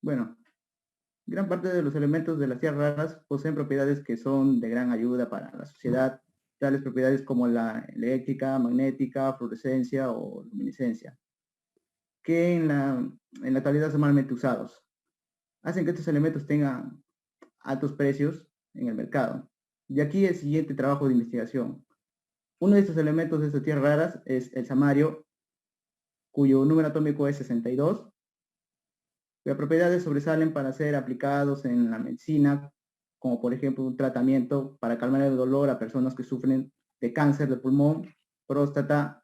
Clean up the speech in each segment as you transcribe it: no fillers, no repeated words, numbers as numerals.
Bueno, gran parte de los elementos de las tierras raras poseen propiedades que son de gran ayuda para la sociedad, tales propiedades como la eléctrica, magnética, fluorescencia o luminiscencia, que en la actualidad son malmente usados. Hacen que estos elementos tengan altos precios en el mercado. De aquí el siguiente trabajo de investigación. Uno de estos elementos de estas tierras raras es el samario, cuyo número atómico es 62, cuyas propiedades sobresalen para ser aplicados en la medicina, como por ejemplo un tratamiento para calmar el dolor a personas que sufren de cáncer de pulmón, próstata,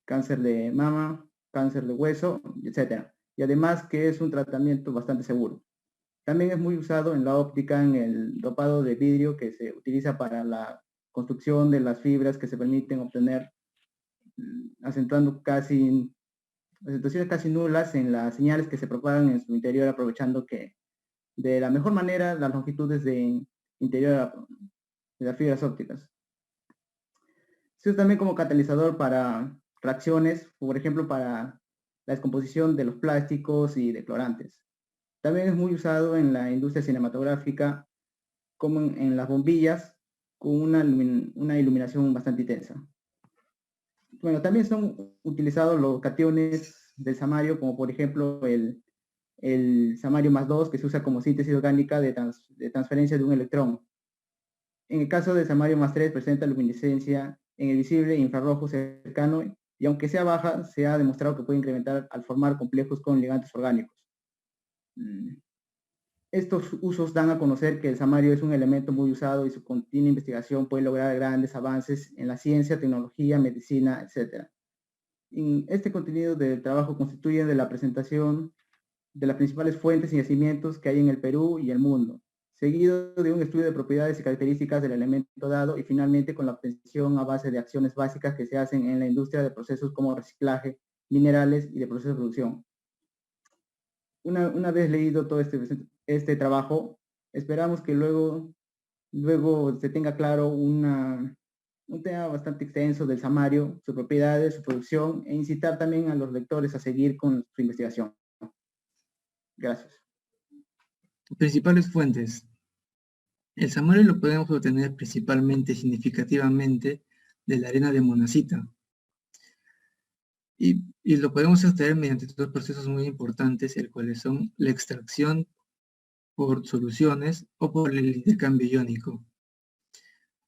cáncer de mama, cáncer de hueso, etc. Y además que es un tratamiento bastante seguro. También es muy usado en la óptica, en el dopado de vidrio que se utiliza para la construcción de las fibras que se permiten obtener, acentuando acentuaciones casi nulas en las señales que se propagan en su interior, aprovechando que de la mejor manera las longitudes de interior de las fibras ópticas. Se usa también como catalizador para reacciones, por ejemplo, para la descomposición de los plásticos y de clorantes. También es muy usado en la industria cinematográfica, como en las bombillas, con una iluminación bastante intensa. Bueno, también son utilizados los cationes del samario, como por ejemplo el samario más 2, que se usa como síntesis orgánica de transferencia de un electrón. En el caso del samario más 3, presenta luminiscencia en el visible infrarrojo cercano, y aunque sea baja, se ha demostrado que puede incrementar al formar complejos con ligandos orgánicos. Estos usos dan a conocer que el samario es un elemento muy usado y su continua investigación puede lograr grandes avances en la ciencia, tecnología, medicina, etc. Este contenido del trabajo constituye de la presentación de las principales fuentes y yacimientos que hay en el Perú y el mundo, seguido de un estudio de propiedades y características del elemento dado y finalmente con la obtención a base de acciones básicas que se hacen en la industria de procesos como reciclaje, minerales y de procesos de producción. Una vez leído todo este trabajo, esperamos que luego se tenga claro un tema bastante extenso del samario, sus propiedades, su producción, e incitar también a los lectores a seguir con su investigación. Gracias. Principales fuentes. El samario lo podemos obtener principalmente significativamente de la arena de monazita. Y lo podemos extraer mediante dos procesos muy importantes, el cuales son la extracción por soluciones o por el intercambio iónico.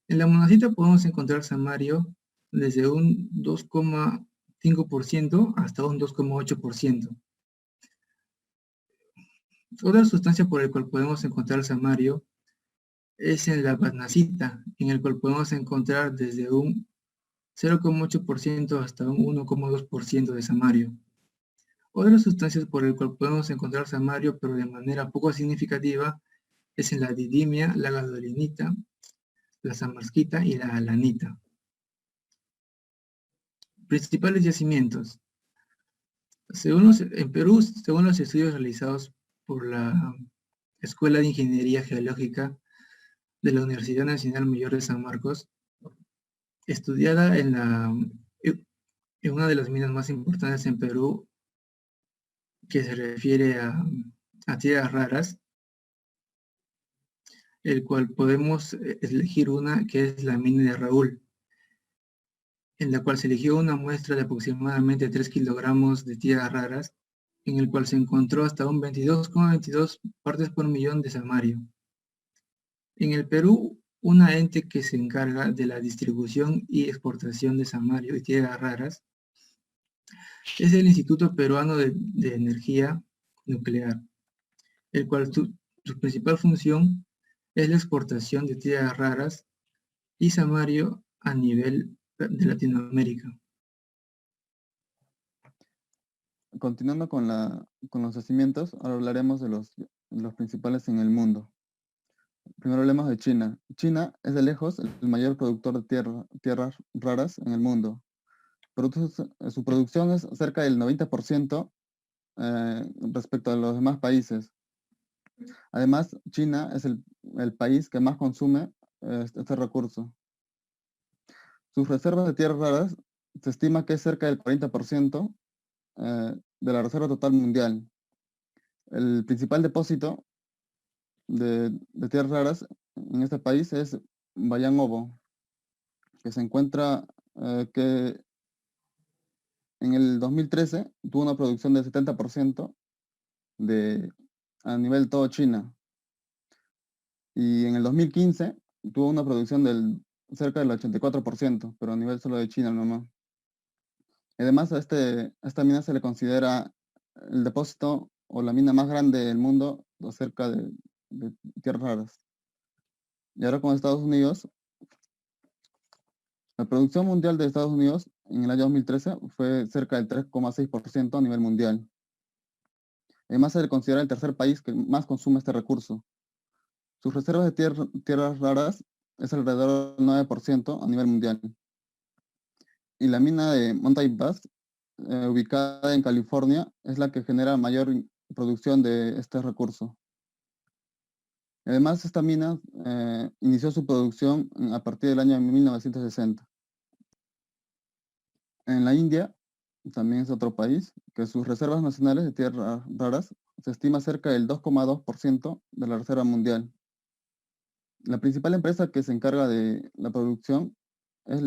En la monazita podemos encontrar samario desde un 2,5% hasta un 2,8%. Otra sustancia por la cual podemos encontrar samario es en la badnacita, en el cual podemos encontrar desde un 0,8% hasta un 1,2% de samario. Otras sustancias por el cual podemos encontrar samario, pero de manera poco significativa, es en la didimia, la gadolinita, la samarskita y la alanita. Principales yacimientos. En Perú, según los estudios realizados por la Escuela de Ingeniería Geológica de la Universidad Nacional Mayor de San Marcos, estudiada en una de las minas más importantes en Perú, que se refiere a tierras raras, el cual podemos elegir una que es la mina de Raúl, en la cual se eligió una muestra de aproximadamente 3 kilogramos de tierras raras, en el cual se encontró hasta un 22,22 partes por millón de samario. En el Perú, una ente que se encarga de la distribución y exportación de samario y tierras raras es el Instituto Peruano de Energía Nuclear, el cual su principal función es la exportación de tierras raras y samario a nivel de Latinoamérica. Continuando con los yacimientos, ahora hablaremos de los principales en el mundo. Primero hablemos de China. China es de lejos el mayor productor de tierras raras en el mundo. Su producción es cerca del 90% respecto a los demás países. Además, China es el país que más consume este recurso. Sus reservas de tierras raras se estima que es cerca del 40% de la reserva total mundial. El principal depósito de tierras raras en este país es Bayan Obo, que se encuentra, que en el 2013 tuvo una producción del 70% a nivel todo China. Y en el 2015 tuvo una producción del cerca del 84%, pero a nivel solo de China nomás. Además, a esta mina se le considera el depósito o la mina más grande del mundo acerca de tierras raras. Y ahora con Estados Unidos, la producción mundial de Estados Unidos en el año 2013 fue cerca del 3,6% a nivel mundial. Además, se le considera el tercer país que más consume este recurso. Sus reservas de tierras raras es alrededor del 9% a nivel mundial. Y la mina de Mountain Pass, ubicada en California, es la que genera mayor producción de este recurso. Además, esta mina inició su producción a partir del año 1960. En la India, también es otro país, que sus reservas nacionales de tierras raras se estima cerca del 2,2% de la reserva mundial. La principal empresa que se encarga de la producción es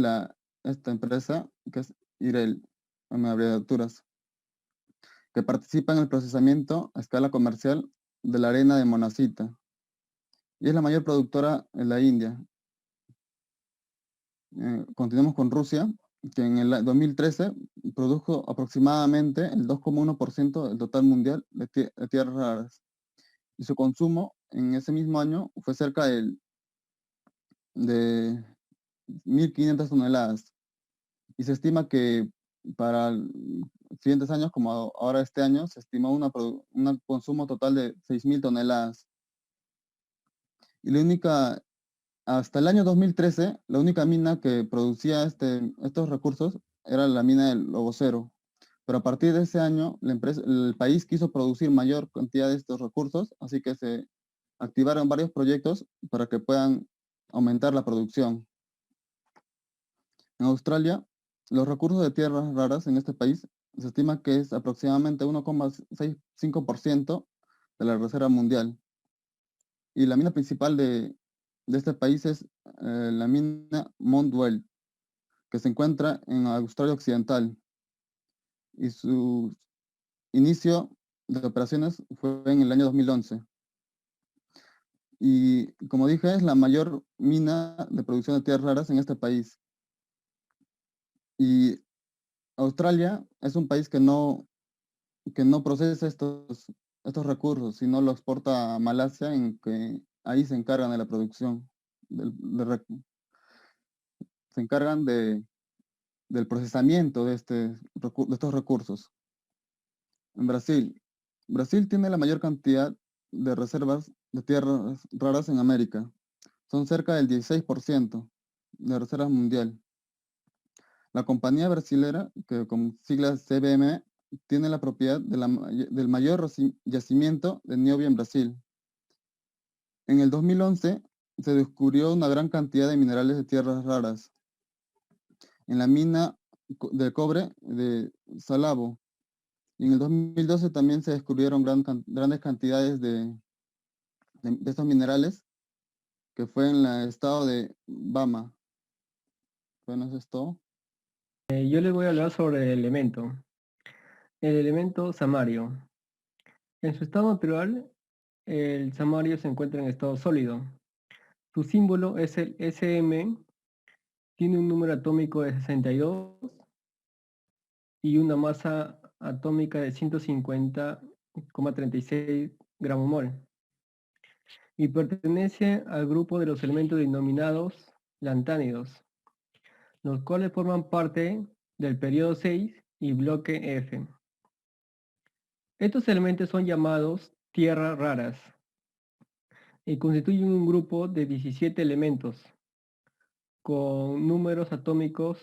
esta empresa, que es IREL, en abreviaturas, que participa en el procesamiento a escala comercial de la arena de monazita, y es la mayor productora en la India. Continuamos con Rusia, que en el 2013 produjo aproximadamente el 2,1% del total mundial de tierras raras, y su consumo en ese mismo año fue cerca de 1.500 toneladas, y se estima que para siguientes años, como ahora este año, se estimó un consumo total de 6.000 toneladas. Y hasta el año 2013, la única mina que producía estos recursos era la mina del Lobocero. Pero a partir de ese año, el país quiso producir mayor cantidad de estos recursos, así que se activaron varios proyectos para que puedan aumentar la producción. En Australia, los recursos de tierras raras en este país se estima que es aproximadamente 1,65% de la reserva mundial. Y la mina principal de este país es la mina Mount Weld, que se encuentra en Australia Occidental. Y su inicio de operaciones fue en el año 2011. Y como dije, es la mayor mina de producción de tierras raras en este país. Y Australia es un país que no procesa estos recursos, sino lo exporta a Malasia, en que ahí se encargan de la producción, se encargan del procesamiento de estos recursos. En Brasil tiene la mayor cantidad de reservas de tierras raras en América. Son cerca del 16% de reservas mundial. La compañía brasilera, que con siglas CBM, tiene la propiedad del mayor yacimiento de niobio en Brasil. En el 2011 se descubrió una gran cantidad de minerales de tierras raras en la mina de cobre de Salavo. Y en el 2012 también se descubrieron grandes cantidades de estos minerales, que fue en el estado de Bama. Bueno, eso es todo. Yo les voy a hablar sobre el elemento samario. En su estado natural, el samario se encuentra en estado sólido. Su símbolo es el Sm, tiene un número atómico de 62 y una masa atómica de 150,36 gramos mol. Y pertenece al grupo de los elementos denominados lantánidos, los cuales forman parte del periodo 6 y bloque F. Estos elementos son llamados tierras raras y constituyen un grupo de 17 elementos con números atómicos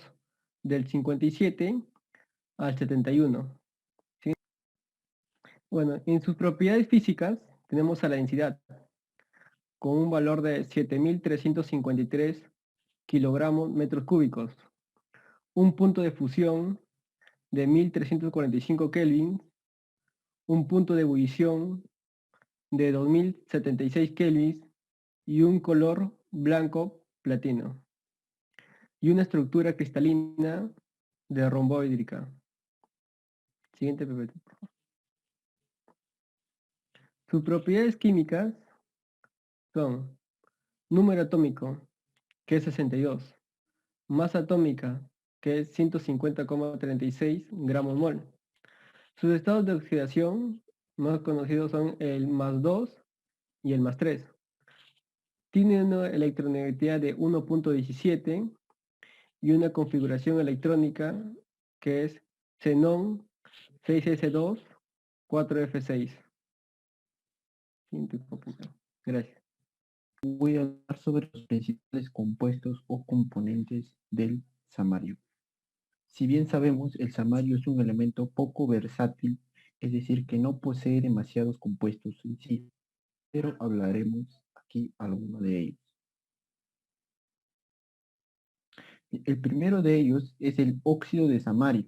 del 57 al 71. ¿Sí? Bueno, en sus propiedades físicas tenemos a la densidad con un valor de 7.353 kilogramos metros cúbicos, un punto de fusión de 1.345 Kelvin, un punto de ebullición de 2076 kelvins y un color blanco platino. Y una estructura cristalina de romboídrica. Siguiente, PPT, por favor. Sus propiedades químicas son número atómico, que es 62, masa atómica, que es 150,36 gramos mol. Sus estados de oxidación más conocidos son el +2 y el +3. Tiene una electronegatividad de 1.17 y una configuración electrónica que es xenón 6s2 4f6. Gracias. Voy a hablar sobre los principales compuestos o componentes del samario. Si bien sabemos, el samario es un elemento poco versátil, es decir, que no posee demasiados compuestos en sí, pero hablaremos aquí alguno de ellos. El primero de ellos es el óxido de samario,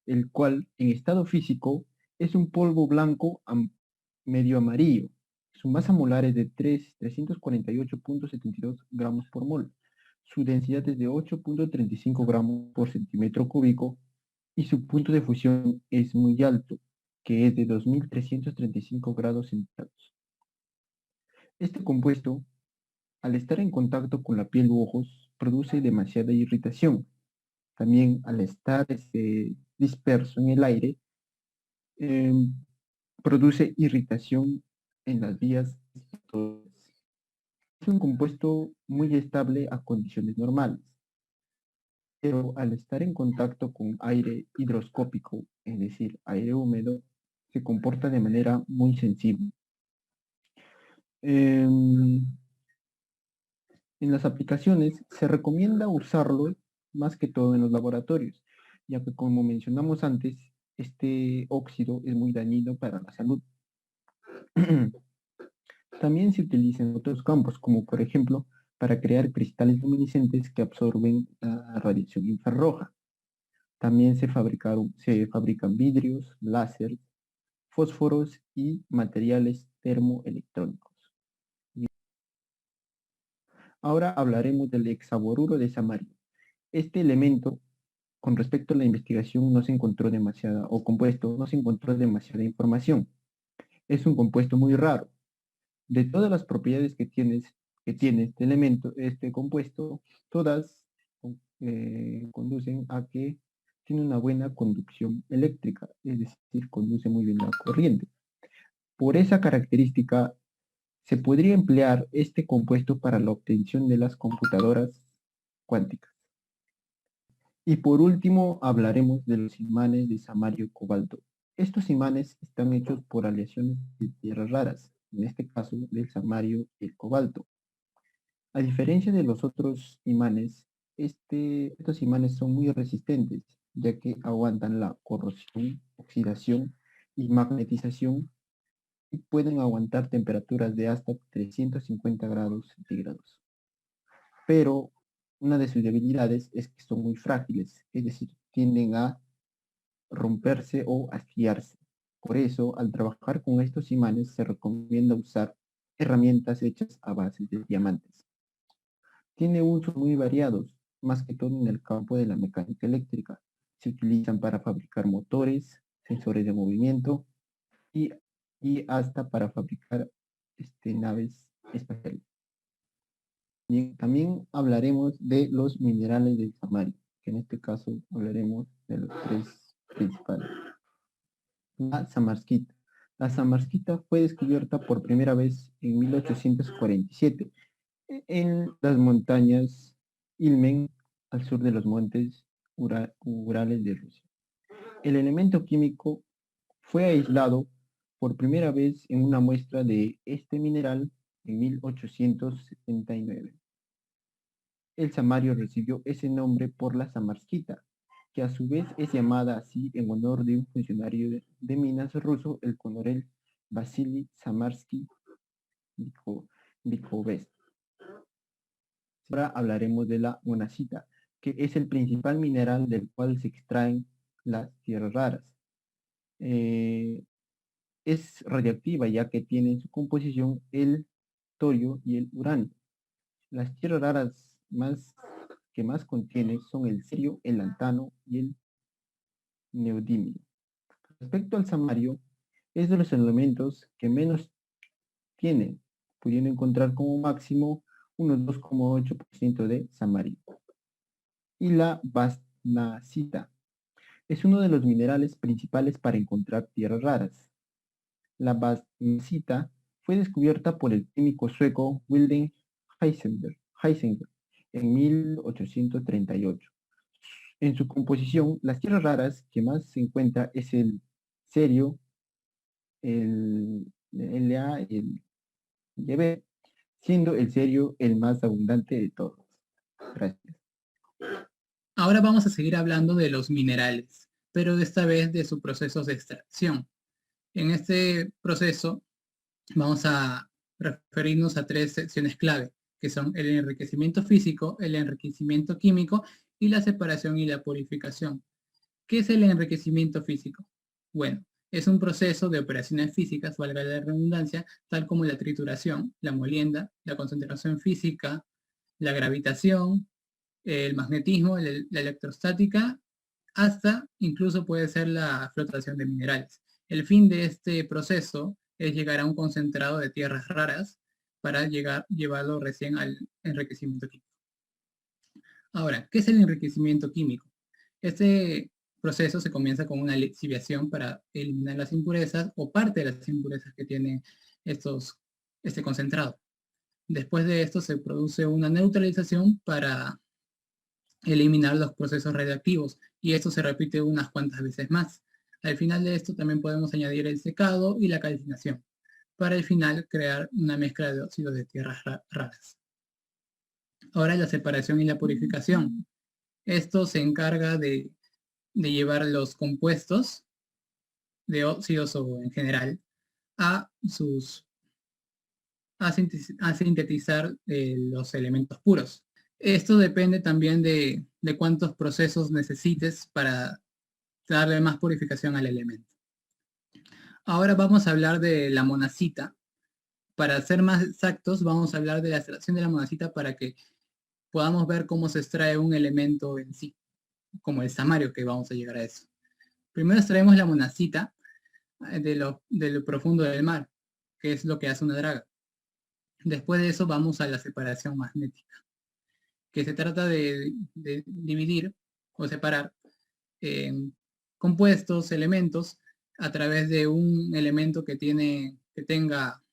el cual en estado físico es un polvo blanco medio amarillo. Su masa molar es de 348.72 gramos por mol. Su densidad es de 8.35 gramos por centímetro cúbico y su punto de fusión es muy alto, que es de 2335 grados centígrados. Este compuesto, al estar en contacto con la piel u ojos, produce demasiada irritación. También al estar disperso en el aire, produce irritación en las vías respiratorias. Es un compuesto muy estable a condiciones normales, pero al estar en contacto con aire higroscópico, es decir, aire húmedo, se comporta de manera muy sensible. En las aplicaciones se recomienda usarlo más que todo en los laboratorios, ya que como mencionamos antes, este óxido es muy dañino para la salud. También se utiliza en otros campos, como por ejemplo para crear cristales luminiscentes que absorben la radiación infrarroja. También se fabrican vidrios, láser, fósforos y materiales termoelectrónicos. Ahora hablaremos del hexaboruro de samario. Este elemento, con respecto a la investigación, no se encontró demasiada, o compuesto, no se encontró demasiada información. Es un compuesto muy raro. De todas las propiedades que tiene este elemento, este compuesto, todas conducen a que tiene una buena conducción eléctrica, es decir, conduce muy bien la corriente. Por esa característica, se podría emplear este compuesto para la obtención de las computadoras cuánticas. Y por último, hablaremos de los imanes de samario cobalto. Estos imanes están hechos por aleaciones de tierras raras, en este caso del samario y el cobalto. A diferencia de los otros imanes, estos imanes son muy resistentes, ya que aguantan la corrosión, oxidación y magnetización y pueden aguantar temperaturas de hasta 350 grados centígrados. Pero una de sus debilidades es que son muy frágiles, es decir, tienden a romperse o asfiarse. Por eso, al trabajar con estos imanes, se recomienda usar herramientas hechas a base de diamantes. Tiene usos muy variados, más que todo en el campo de la mecánica eléctrica. Se utilizan para fabricar motores, sensores de movimiento y hasta para fabricar naves espaciales. También hablaremos de los minerales del samario, que en este caso hablaremos de los tres principales. La samarskita. La samarskita fue descubierta por primera vez en 1847 en las montañas Ilmen, al sur de los montes Urales de Rusia. El elemento químico fue aislado por primera vez en una muestra de este mineral en 1879. El samario recibió ese nombre por la samarskita, que a su vez es llamada así en honor de un funcionario de minas ruso, el coronel Vasily Samarsky Vikhovest. Ahora hablaremos de la monazita, que es el principal mineral del cual se extraen las tierras raras. es radioactiva ya que tiene en su composición el torio y el uranio. Las tierras raras que más contiene son el cerio, el lantano y el neodimio. Respecto al samario, es de los elementos que menos tiene, pudiendo encontrar como máximo unos 2,8% de samario. Y la basnacita es uno de los minerales principales para encontrar tierras raras. La basnacita fue descubierta por el químico sueco Wilhelm Heisenberg en 1838. En su composición, las tierras raras que más se encuentra es el cerio, el La, el Yb, siendo el cerio el más abundante de todos. Gracias. Ahora vamos a seguir hablando de los minerales, pero esta vez de su proceso de extracción. En este proceso vamos a referirnos a 3 secciones clave, que son el enriquecimiento físico, el enriquecimiento químico y la separación y la purificación. ¿Qué es el enriquecimiento físico? Bueno, es un proceso de operaciones físicas, valga la redundancia, tal como la trituración, la molienda, la concentración física, la gravitación, el magnetismo, la electrostática, hasta incluso puede ser la flotación de minerales. El fin de este proceso es llegar a un concentrado de tierras raras para llevarlo recién al enriquecimiento químico. Ahora, ¿qué es el enriquecimiento químico? Este proceso se comienza con una lixiviación para eliminar las impurezas o parte de las impurezas que tiene este concentrado. Después de esto se produce una neutralización para eliminar los procesos radiactivos y esto se repite unas cuantas veces más. Al final de esto también podemos añadir el secado y la calcinación para al final crear una mezcla de óxidos de tierras raras. Ahora la separación y la purificación. Esto se encarga de llevar los compuestos de óxidos o en general a sintetizar los elementos puros. Esto depende también de cuántos procesos necesites para darle más purificación al elemento. Ahora vamos a hablar de la monacita. Para ser más exactos, vamos a hablar de la extracción de la monacita para que podamos ver cómo se extrae un elemento en sí, como el samario, que vamos a llegar a eso. Primero extraemos la monacita de lo profundo del mar, que es lo que hace una draga. Después de eso vamos a la separación magnética, que se trata de dividir o separar compuestos, elementos, a través de un elemento que tenga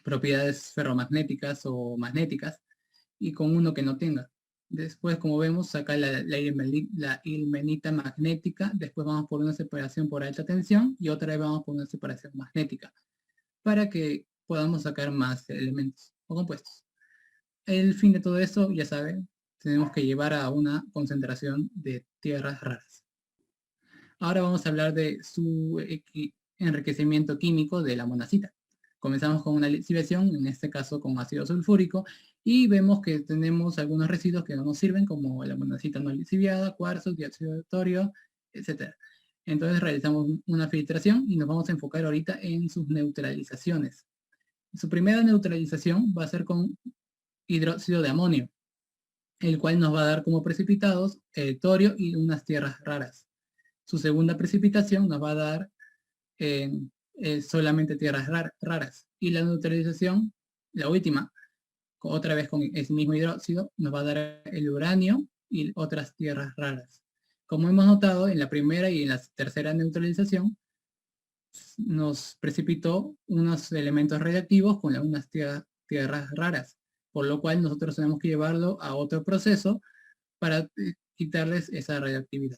propiedades ferromagnéticas o magnéticas y con uno que no tenga. Después, como vemos, saca la ilmenita magnética, después vamos por una separación por alta tensión y otra vez vamos por una separación magnética para que podamos sacar más elementos o compuestos. El fin de todo esto, ya saben, tenemos que llevar a una concentración de tierras raras. Ahora vamos a hablar de su enriquecimiento químico de la monacita. Comenzamos con una lixiviación, en este caso con ácido sulfúrico, y vemos que tenemos algunos residuos que no nos sirven, como la monacita no lixiviada, cuarzo, dióxido de torio, etc. Entonces realizamos una filtración y nos vamos a enfocar ahorita en sus neutralizaciones. Su primera neutralización va a ser con hidróxido de amonio, el cual nos va a dar como precipitados el torio y unas tierras raras. Su segunda precipitación nos va a dar solamente tierras raras. Y la neutralización, la última, otra vez con ese mismo hidróxido, nos va a dar el uranio y otras tierras raras. Como hemos notado, en la primera y en la tercera neutralización, nos precipitó unos elementos radiactivos con unas tierras raras, por lo cual nosotros tenemos que llevarlo a otro proceso para quitarles esa radioactividad.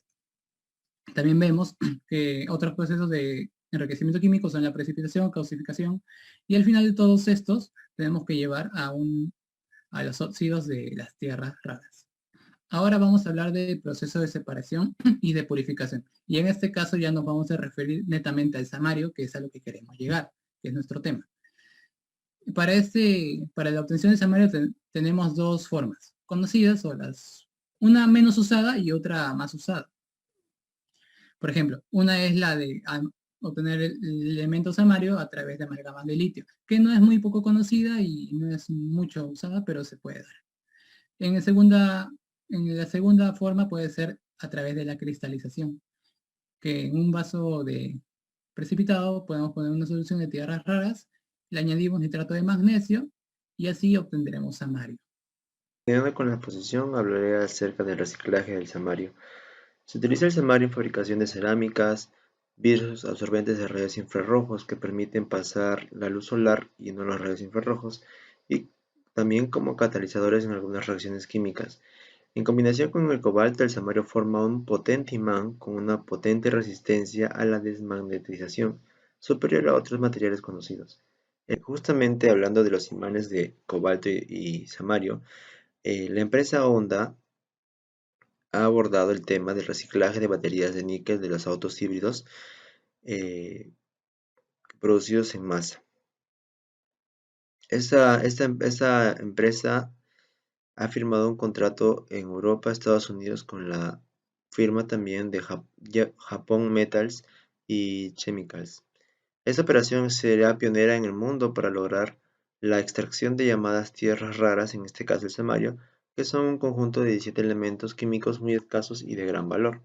También vemos que otros procesos de enriquecimiento químico son la precipitación, calcificación, y al final de todos estos tenemos que llevar a los óxidos de las tierras raras. Ahora vamos a hablar del proceso de separación y de purificación. Y en este caso ya nos vamos a referir netamente al samario, que es a lo que queremos llegar, que es nuestro tema. Para la obtención de samario tenemos dos formas conocidas, una menos usada y otra más usada. Por ejemplo, una es la de obtener el elemento samario a través de amalgama de litio, que no es muy poco conocida y no es mucho usada, pero se puede dar. En la segunda forma puede ser a través de la cristalización, que en un vaso de precipitado podemos poner una solución de tierras raras, le añadimos nitrato de magnesio y así obtendremos samario. Continuando con la exposición, hablaré acerca del reciclaje del samario. Se utiliza el samario en fabricación de cerámicas, vidrios absorbentes de rayos infrarrojos que permiten pasar la luz solar y no los rayos infrarrojos, y también como catalizadores en algunas reacciones químicas. En combinación con el cobalto, el samario forma un potente imán con una potente resistencia a la desmagnetización, superior a otros materiales conocidos. Justamente hablando de los imanes de cobalto y samario, la empresa Honda ha abordado el tema del reciclaje de baterías de níquel de los autos híbridos producidos en masa. Esta empresa ha firmado un contrato en Europa, Estados Unidos, con la firma también de Japan Metals y Chemicals. Esta operación será pionera en el mundo para lograr la extracción de llamadas tierras raras, en este caso el samario, que son un conjunto de 17 elementos químicos muy escasos y de gran valor.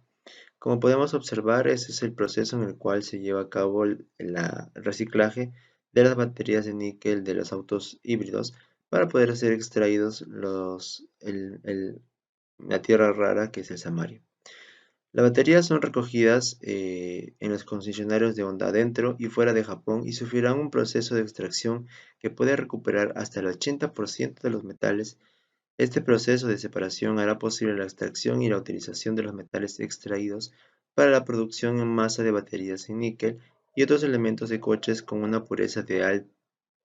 Como podemos observar, ese es el proceso en el cual se lleva a cabo el reciclaje de las baterías de níquel de los autos híbridos para poder ser extraídos la tierra rara que es el samario. Las baterías son recogidas en los concesionarios de Honda dentro y fuera de Japón y sufrirán un proceso de extracción que puede recuperar hasta el 80% de los metales. Este proceso de separación hará posible la extracción y la utilización de los metales extraídos para la producción en masa de baterías en níquel y otros elementos de coches con una pureza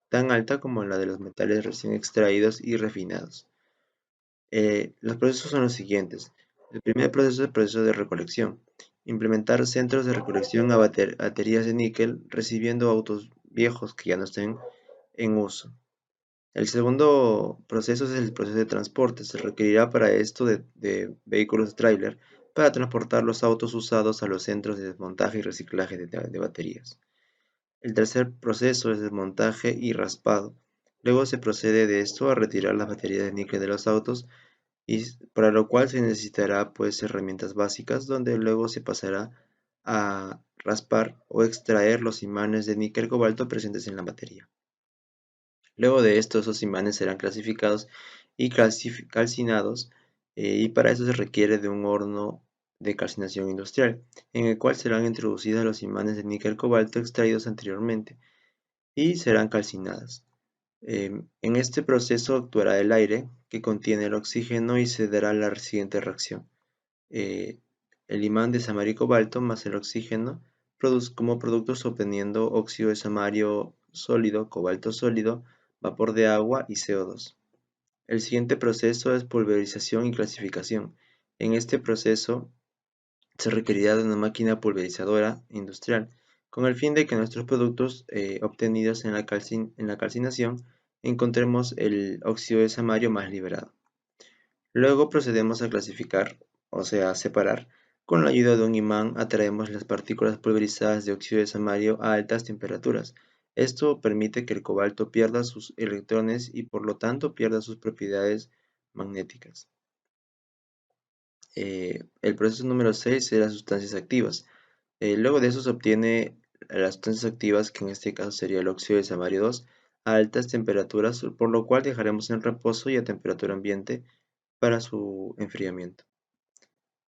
tan alta como la de los metales recién extraídos y refinados. Los procesos son los siguientes. El primer proceso es el proceso de recolección. Implementar centros de recolección a baterías de níquel recibiendo autos viejos que ya no estén en uso. El segundo proceso es el proceso de transporte. Se requerirá para esto de vehículos tráiler para transportar los autos usados a los centros de desmontaje y reciclaje de baterías. El tercer proceso es desmontaje y raspado. Luego se procede de esto a retirar las baterías de níquel de los autos, y para lo cual se necesitará pues herramientas básicas donde luego se pasará a raspar o extraer los imanes de níquel cobalto presentes en la batería. Luego de esto, esos imanes serán clasificados y calcinados, y para eso se requiere de un horno de calcinación industrial, en el cual serán introducidos los imanes de níquel cobalto extraídos anteriormente y serán calcinadas. En este proceso actuará el aire que contiene el oxígeno y se dará la siguiente reacción. El imán de samario y cobalto más el oxígeno como productos obteniendo óxido de samario sólido, cobalto sólido, vapor de agua y CO2. El siguiente proceso es pulverización y clasificación. En este proceso se requerirá de una máquina pulverizadora industrial con el fin de que nuestros productos obtenidos en la calcinación encontremos el óxido de samario más liberado. Luego procedemos a clasificar, o sea, a separar. Con la ayuda de un imán atraemos las partículas pulverizadas de óxido de samario a altas temperaturas. Esto permite que el cobalto pierda sus electrones y por lo tanto pierda sus propiedades magnéticas. El proceso número 6 es las sustancias activas. Luego de eso se obtiene las sustancias activas, que en este caso sería el óxido de samario 2, a altas temperaturas, por lo cual dejaremos en reposo y a temperatura ambiente para su enfriamiento.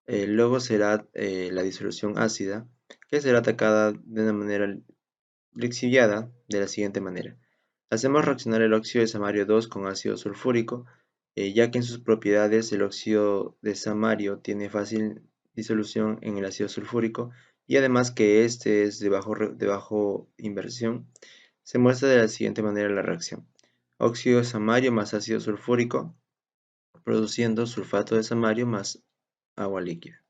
Luego será la disolución ácida, que será atacada de una manera lixiviada de la siguiente manera. Hacemos reaccionar el óxido de samario 2 con ácido sulfúrico, ya que en sus propiedades el óxido de samario tiene fácil disolución en el ácido sulfúrico y además que este es de bajo inversión. Se muestra de la siguiente manera la reacción. Óxido de samario más ácido sulfúrico, produciendo sulfato de samario más agua líquida.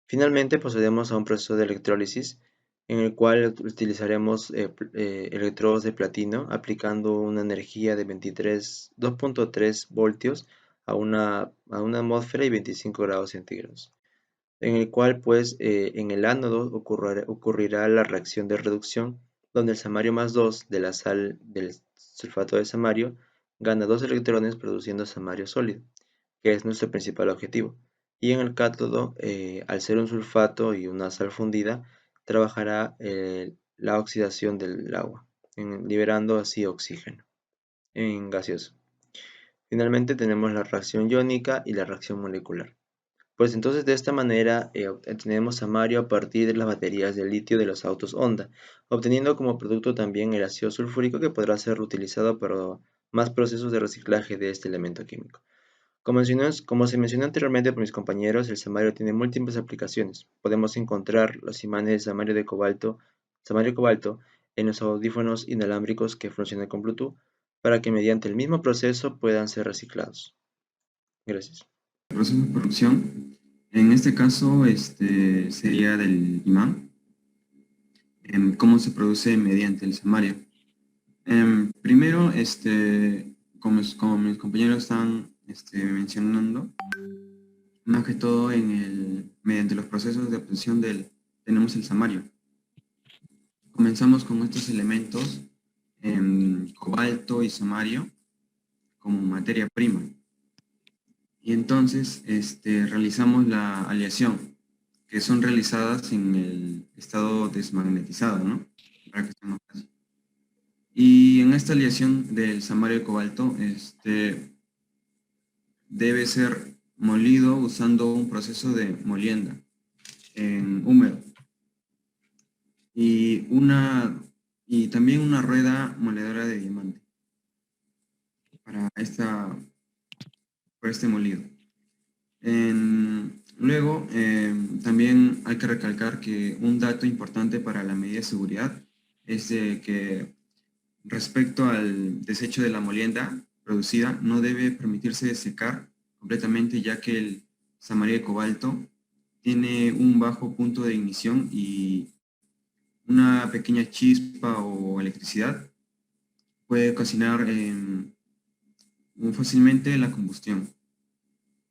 Finalmente procedemos a un proceso de electrólisis en el cual utilizaremos electrodos de platino aplicando una energía de 2.3 voltios a una atmósfera y 25 grados centígrados. en el cual pues en el ánodo ocurrirá la reacción de reducción, donde el samario más 2 de la sal del sulfato de samario gana 2 electrones produciendo samario sólido, que es nuestro principal objetivo. Y en el cátodo, al ser un sulfato y una sal fundida, trabajará la oxidación del agua, liberando así oxígeno en gaseoso. Finalmente tenemos la reacción iónica y la reacción molecular. Pues entonces de esta manera obtenemos samario a partir de las baterías de litio de los autos Honda, obteniendo como producto también el ácido sulfúrico que podrá ser reutilizado para más procesos de reciclaje de este elemento químico. Como se mencionó anteriormente por mis compañeros, el samario tiene múltiples aplicaciones. Podemos encontrar los imanes de samario-cobalto en los audífonos inalámbricos que funcionan con Bluetooth para que mediante el mismo proceso puedan ser reciclados. Gracias. El proceso de producción, en este caso sería del imán. ¿Cómo se produce mediante el samario? Primero, como mis compañeros están mencionando, más que todo mediante los procesos de obtención tenemos el samario. Comenzamos con estos elementos, cobalto y samario, como materia prima. Y entonces realizamos la aleación, que son realizadas en el estado desmagnetizado, ¿no? Para que esté más fácil. Y en esta aleación del samario de cobalto, debe ser molido usando un proceso de molienda en húmedo. Y también una rueda moledora de diamante para este molido. Luego, también hay que recalcar que un dato importante para la medida de seguridad es que respecto al desecho de la molienda producida, no debe permitirse secar completamente, ya que el samario de cobalto tiene un bajo punto de ignición y una pequeña chispa o electricidad puede ocasionar muy fácilmente la combustión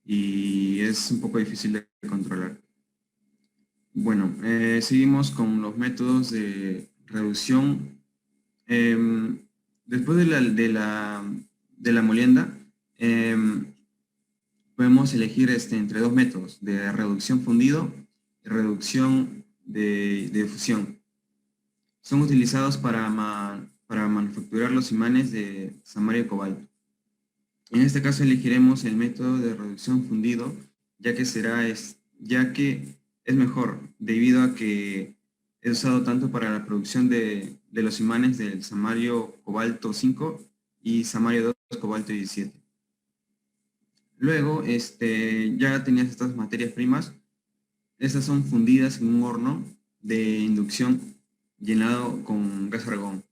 y es un poco difícil de controlar. Bueno, seguimos con los métodos de reducción. Después de la molienda, podemos elegir entre dos métodos, de reducción fundido y reducción de fusión. Son utilizados para manufacturar los imanes de samario y cobalto. En este caso elegiremos el método de reducción fundido, ya que es mejor, debido a que es usado tanto para la producción de los imanes del samario cobalto 5 y samario 2 cobalto 17. Luego, ya tenías estas materias primas. Estas son fundidas en un horno de inducción llenado con gas argón.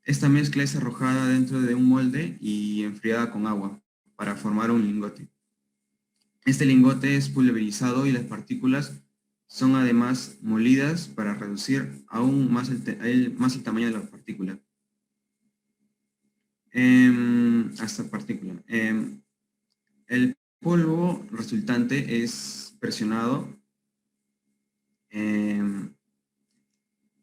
Esta mezcla es arrojada dentro de un molde y enfriada con agua para formar un lingote. Este lingote es pulverizado y las partículas son además molidas para reducir aún más el tamaño de la partícula. El polvo resultante es presionado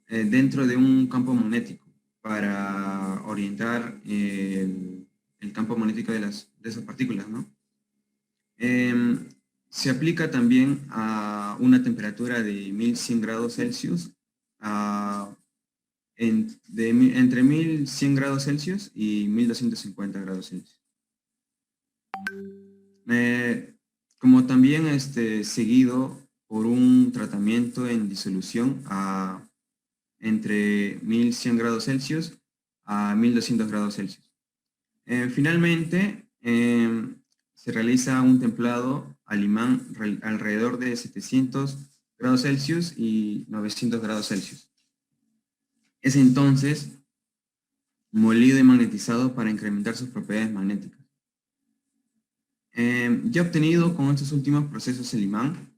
dentro de un campo magnético para orientar el campo magnético de esas partículas, ¿no? Se aplica también a una temperatura de 1100 grados Celsius, entre 1100 grados Celsius y 1250 grados Celsius. Como también seguido por un tratamiento en disolución entre 1100 grados Celsius a 1200 grados Celsius. Finalmente, se realiza un templado al imán alrededor de 700 grados Celsius y 900 grados Celsius. Es entonces molido y magnetizado para incrementar sus propiedades magnéticas. Ya obtenido con estos últimos procesos el imán,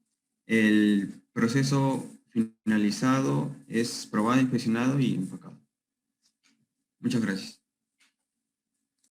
el proceso finalizado es probado, inspeccionado y empacado. Muchas gracias.